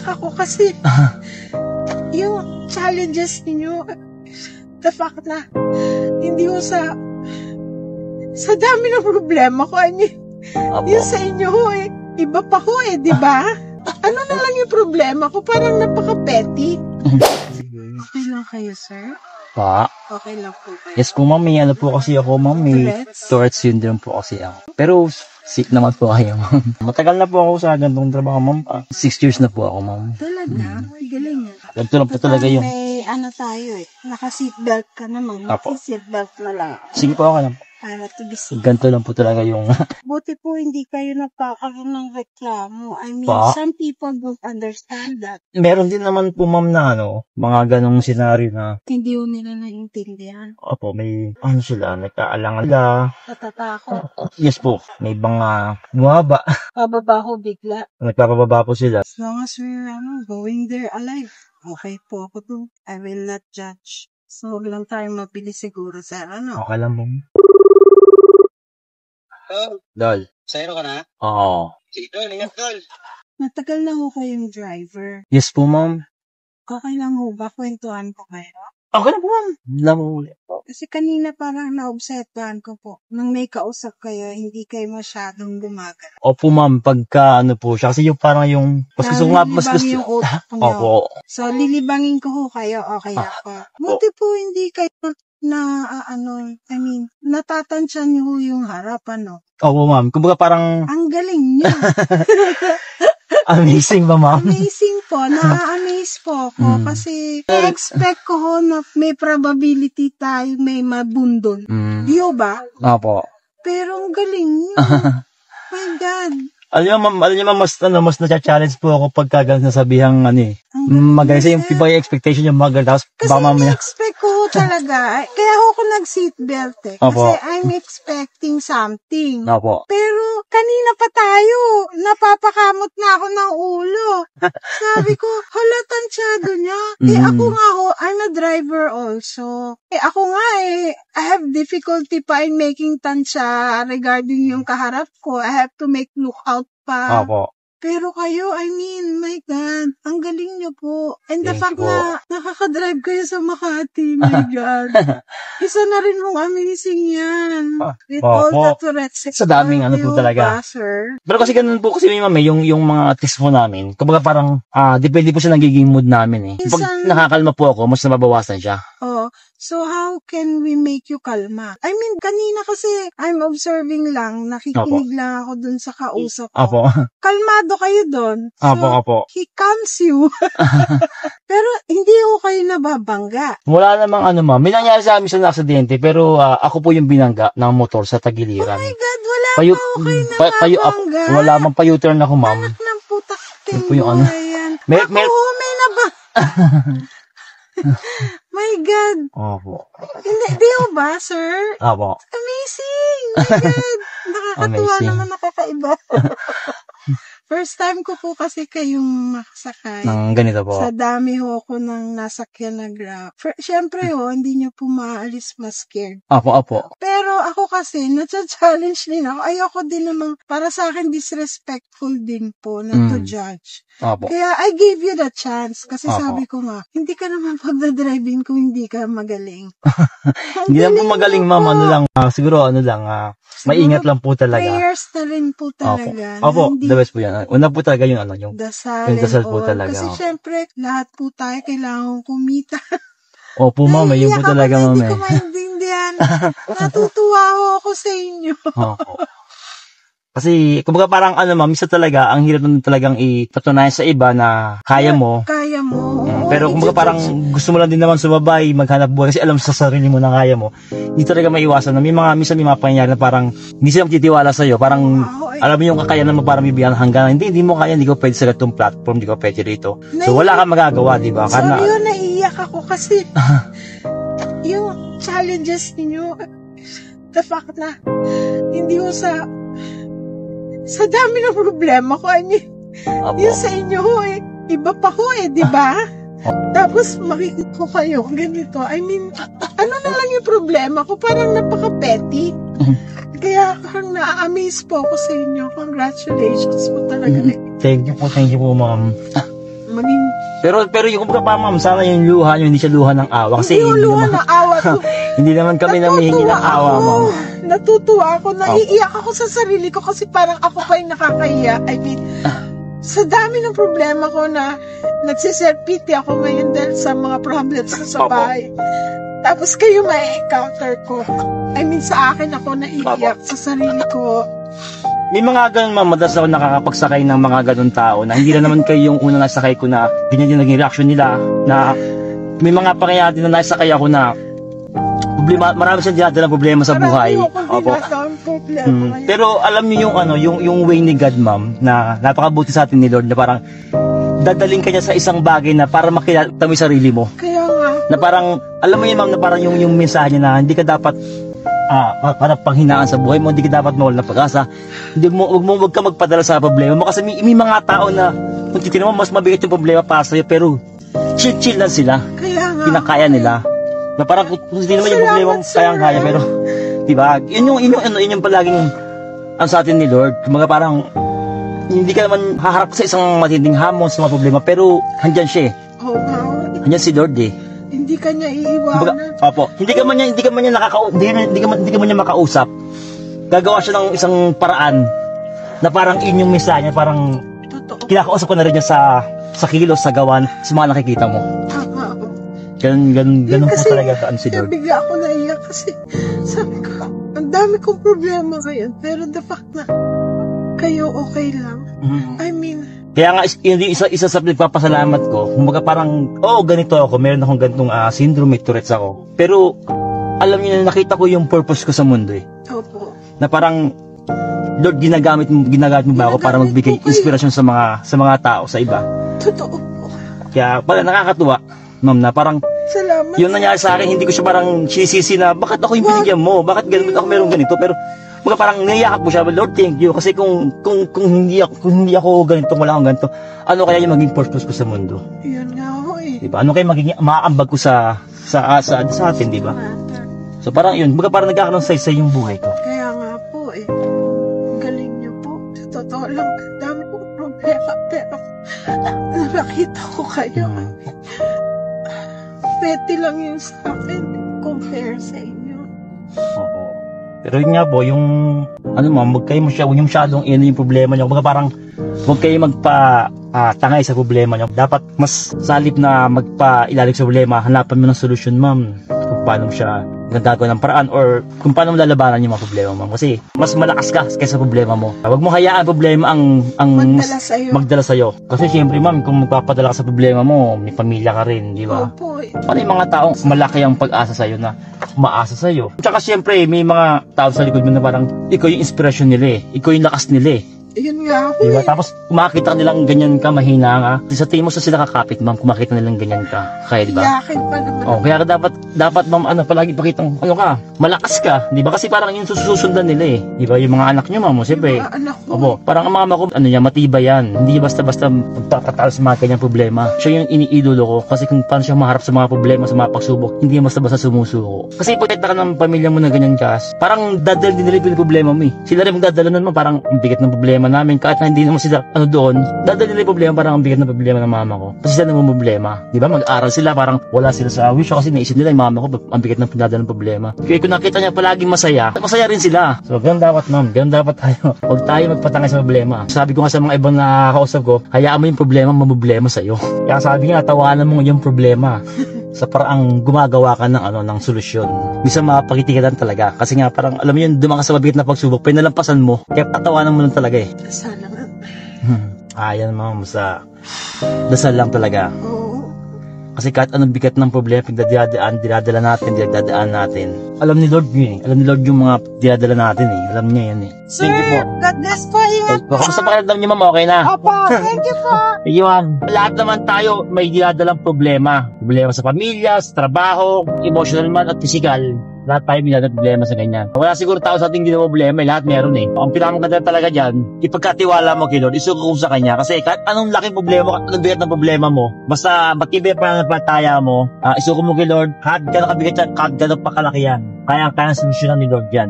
naiiyak ako kasi yung challenges ninyo, the fact na hindi ko sa dami ng problema ko, I mean, yung sa inyo ho eh, iba pa ho eh, di ba? Ano na lang yung problema ko, parang napaka-petty. Okay lang kayo, sir? Pa? Okay lang po kayo. Yes po, ma'am. May ano po kasi ako, ma'am. May Tourette syndrome po kasi ako. Pero sick naman po kayo, ma'am. Matagal na po ako sa ganitong trabaho, ma'am. 6 years na po ako, ma'am. Talaga? Galing nga. Ganito lang po talaga yung... May ano tayo eh. Naka-seatbelt ka naman. Apo. Naka-seatbelt na lang. Sige po, okay lang. Para to be safe. Ganito lang po talaga yung... Buti po hindi kayo nagkakaroon ng reklamo. I mean, Pa? some people don't understand that. Meron din naman po, ma'am, na ano, mga ganong senaryo na... Hindi ko nila naiintindihan. Opo, may ano sila, nagkaalangan sila. Natatakot. Yes po, may mga bumaba. Pababa ko bigla. Nagpapababa po sila. As long as we're going there alive, okay po ako to. I will not judge. So, huwag lang tayong mabilis siguro, sir. Ano? Okay lang, ma'am. Dol, Dol. sayro ka na? Oo. Sige, Dol, ingat, Dol. Matagal na ho kayong driver. Yes po, ma'am. Okay lang ho ba? Kwentuhan ko kayo? Okay na po, ma'am. Alam mo ulit. Kasi kanina parang naobserbahan ko po. Nung may kausap kayo, hindi kayo masyadong gumagal. Opo, ma'am, pagka ano po siya. Kasi yung parang yung... Mas gusto ko nga, mas gusto... yung utak niyo. Opo. So, lilibangin ko ho kayo. Okay ako. Buti po hindi kayo na, I mean, natatansyan niyo ho yung harap, ano? Opo, ma'am. Kumbaga parang... Ang galing niyo. Amazing ba, ma'am? Amazing po. Na-amaze po ako. Kasi, expect ko ho na may probability tayo may mabundol. Di ho ba? Opo. Pero ang galing niyo. My God. Alam niyo, ma'am, mas na-challenge po ako pagka ganun nasabihang, magaling sa yung iba yung expectation yung magaling. Tapos, kasi baka mamaya... expect ko talaga. Kaya ako nag-seatbelt eh. Kasi Opo. I'm expecting something. Opo. Pero kanina pa tayo, napapakamot na ako ng ulo. Sabi ko, hala, tansyado niya. Ako nga ho, I'm a driver also. Ako nga I have difficulty pa in making tansya regarding yung kaharap ko. I have to make lookout pa. Opo. Pero kayo, I mean, my God, ang galing niyo po. And the Thank fact you po. na nakaka-drive kayo sa Makati, my God. Isa na rin mong amazing yan. With all the Tourette's. Sa daming ano po talaga. Ba, sir? Pero kasi ganun po kasi ma'am, yung mga test po namin, kumbaga parang, depende po sa nagiging mood namin eh. Pag nakakalma po ako, mas nababawasan siya. Oh, so how can we make you kalma? I mean, kanina kasi I'm observing lang, nakikinig lang ako dun sa kausap ko. Opo. Kalmado kayo dun. So, Opo. he calms you. Pero hindi ko kayo nababangga. Wala namang ma'am. May nangyari sa amin sa aksidente, pero ako po yung binangga ng motor sa tagiliran. Oh my God, wala pa ako kayo nababangga. Wala mang pa-U-turn ako, ma'am. Anak ng putak Yun po yung yan. May naba. My God. Opo. Hindi, di ho ba, sir? Opo. Amazing! My God! Nakakatuwa Amazing. naman, nakakaiba. First time ko po kasi kayong makasakay. Nang ganito po. Sa dami ho ko nang nasakyan na Grab. Siyempre ho, hindi nyo po maalis mas scared. Opo. Pero ako kasi, nasa-challenge din ako. Ayoko din namang, para sa akin, disrespectful din po na to judge. Opo. Kaya I gave you the chance. Kasi Opo. sabi ko nga, hindi ka naman pagdadriving kung hindi ka magaling. Hindi lang po magaling, ma'am. Siguro maingat lang po talaga. Prayers na rin po talaga. Opo, the best po yan. Una po talaga yung dasal po talaga. Kasi syempre, lahat po tayo kailangan kumita. Opo, ma'am. Yun po talaga, ma'am. Hindi ko maintindihan. Natutuwa ako sa inyo. Opo. Kasi, kumbaga parang ma'am, isa talaga, ang hirap naman talagang ipatunayan sa iba na kaya mo. Kaya mo. Pero kumbaga parang gusto mo lang din naman sumabay, maghanap buhay kasi alam sa sarili mo na kaya mo. Hindi talaga maiwasan na minsan may mga pangyayari na parang hindi sila magtitiwala sa'yo. Parang alam mo yung kakayanan mo parang bibigyan hanggang hindi mo kaya, hindi ko pwede sa itong platform, hindi ko pwede rito. So wala kang magagawa, di ba? Sorry yun, naiiyak ako kasi yung challenges ninyo, the fact na hindi ko sa dami ng problema ko, I mean, yung sa inyo ho iba pa ho di ba? Tapos makikita ko kayo ganito, I mean, ano na lang yung problema ko, parang napaka-petty. Kaya parang na-amaze po ako sa inyo. Congratulations po talaga. Thank you po, ma'am. maging... Pero yung kumbaga pa, ma'am, sana yung luha nyo, hindi siya luha ng awa. Kasi hindi yung luha ng awa ko. hindi naman kami namihingi ng awa, ma'am. Natutuwa ako. Naiiyak ako sa sarili ko kasi parang ako pa yung nakakahiya. I mean, sa dami ng problema ko na nagsiself-pity ako ngayon dahil sa mga problems ko sa bahay. Tapos kayo ma-encounter ko. I mean, sa akin ako naiiyak sa sarili ko. May mga ganun, ma'am, madalas ako nakakapagsakay ng mga ganun tao na hindi na naman kayo yung unang nasakay ko na ganyan yung naging reaction nila, na may mga pangyayari na nasakay ako na problema, marami siyang dinadalang problema sa buhay. Opo. Pero alam niyo yung yung way ni God, ma'am, na napakabuti sa atin ni Lord, na parang dadaling ka niya sa isang bagay na para makilala mo yung sarili mo. Kaya nga. Na parang, alam mo yun, ma'am, na parang yung mensahe niya na hindi ka dapat para panghinaan sa buhay mo, hindi ka dapat mawala ng pag-asa. Huwag ka magpadala sa problema mo kasi may mga tao na kung titignan mo mas mabigat yung problema para sa'yo, pero chill lang sila. Kaya nga. Kinakaya nila. Na parang kung hindi naman yung problema mo kayang-kaya, pero diba? Yun yung palaging sa atin ni Lord. Kumaga parang hindi ka naman haharap sa isang matinding hamon sa mga problema, pero handyan siya eh. Oo nga. Handyan si Lord eh. Hindi ka niya iiwanan. Opo. Hindi ka man niya makausap. Gagawa siya ng isang paraan na parang inyong mensahe niya, parang Totoo. kinakausap ko na rin niya sa kilos, sa gawan, sa mga nakikita mo. Tama. Ganun po talaga kaan si Lord. Bigla ako naiyak kasi sabi ko, ang dami kong problema ngayon, pero the fact na kayo okay lang. I mean, kaya nga, isa sa nagpapasalamat ko, kumbaga parang, ganito ako, meron akong ganitong syndrome, may Tourette's ako. Pero, alam niyo na, nakita ko yung purpose ko sa mundo eh. Opo. Na parang, Lord, ginagamit mo ba ako para magbigay inspirasyon sa mga tao, sa iba. Totoo po. Kaya, parang nakakatuwa, ma'am, na parang, salamat. Yung nangyari sa akin, hindi ko siya parang sinisisi na, bakit ako yung binigyan mo? Bakit ganun ako meron ganito? Pero, mga parang naiyak ko siya, Lord, thank you. Kasi kung hindi ako ganito, wala akong ganito, ano kaya yung maging purpose ko sa mundo? Yun nga ako eh. Diba? Ano kaya magiging maaambag ko sa atin, diba? So parang yun, parang nagkakaroon sa yung buhay ko. Kaya nga po eh. Ang galing niyo po. Sa totoo lang, dami kong problema, pero nakita ko kayo. Petty lang yun sa akin compare sa inyo. Oo. Pero yun nga po, yung ma'am, huwag kayo masyadong yung problema niyo. Kumbaga parang huwag kayo tangay sa problema niyo. Dapat mas salip na magpa-ilalim sa problema, hanapan mo ng solusyon, ma'am. Kung paano mo siya gagawa ng paraan or kung paano mo lalabanan yung mga problema, ma'am. Kasi mas malakas ka kaysa problema mo. Huwag mo hayaan problema ang magdala sa'yo. Kasi siyempre, ma'am, kung magpapadala ka sa problema mo, may pamilya ka rin, di ba? Opo. Paano yung mga taong malaki ang pag-asa sa'yo na umaasa sa'yo? Tsaka siyempre, may mga tao sa likod mo na parang ikaw yung inspirasyon nila eh. Ikaw yung lakas nila eh. Yun nga ako Diba? eh. Tapos makita nilang ganyan ka, mahina ka. Sa tingin mo sa sila kakapit, ma'am, kung makita nilang ganyan ka. Kaya, diba? Iyakin pa naman. Kaya dapat ma'am, palagi pakitang, ka, malakas ka. Diba? Kasi parang yun susundan nila eh. Diba? Yung mga anak nyo, ma'am, siyempre. Mga anak ko. Opo, parang ang mama ko, matibay yan. Hindi basta-basta magpapatalo sa mga kanyang problema. Siya yung iniidolo ko. Kasi kung paano siya maharap sa mga problema, sa mga pagsubok, hindi basta-basta sumusuko. Kasi pag ka ng pamilya mo na ganyan ka, parang dadal din nila yung problema mo eh. Sila rin magdadala nun, parang ang bigat ng problema namin. Kahit na hindi naman sila doon, dadal nila yung problema, parang ang bigat ng problema ng mama ko. Kasi sila naman problema. Diba? Mag-aral sila, parang wala sila sa wish kasi naisip nila yung mama ko, ang bigat ng pinadala ng problema. Kaya kung nakita niya palaging masaya rin sila. So, ganun dapat, ma'am. Ganun dapat tayo. Huwag tayo magpatangay sa problema. Sabi ko nga sa mga ibang nakakausap ko, hayaan mo yung problema, mamoblema sa'yo. Kaya sabi nga, tawanan mo yung problema sa paraang gumagawa ka ng solusyon. Minsan mapakitikitan talaga. Kasi nga, parang, alam mo yun, dumang ka sa mabigat na pagsubok, pinalampasan mo. Kaya tatawanan mo lang talaga eh. Sana nga. Ayan, ma'am, sa dasal lang talaga. Oo. Kasi kahit anong bigat ng problema, dinadala natin. Alam ni Lord yun eh. Alam ni Lord yung mga dinadala natin eh. Alam niya yan eh. Sir, Thank you po. God bless po. Ingat po. Kamusta pakiramdam niyo, ma'am? Okay na? Opo, thank you po. Iwan. Lahat naman tayo may dinadalang problema. Problema sa pamilya, sa trabaho, emotional man at physical. Lahat tayo may dinadalang problema sa ganyan. Wala siguro tao sa ating hindi na problema, lahat meron eh. Ang pinakamaganda talaga dyan, ipagkatiwala mo kay Lord, isuko ko sa Kanya. Kasi kahit anong laking problema, anong bigat ng problema mo, basta matibay pa ang panataya mo, isuko mo kay Lord, kahit gano'ng kabigat yan, kahit gano'ng pakalaki yan. Kaya solusyonan ni Lord yan.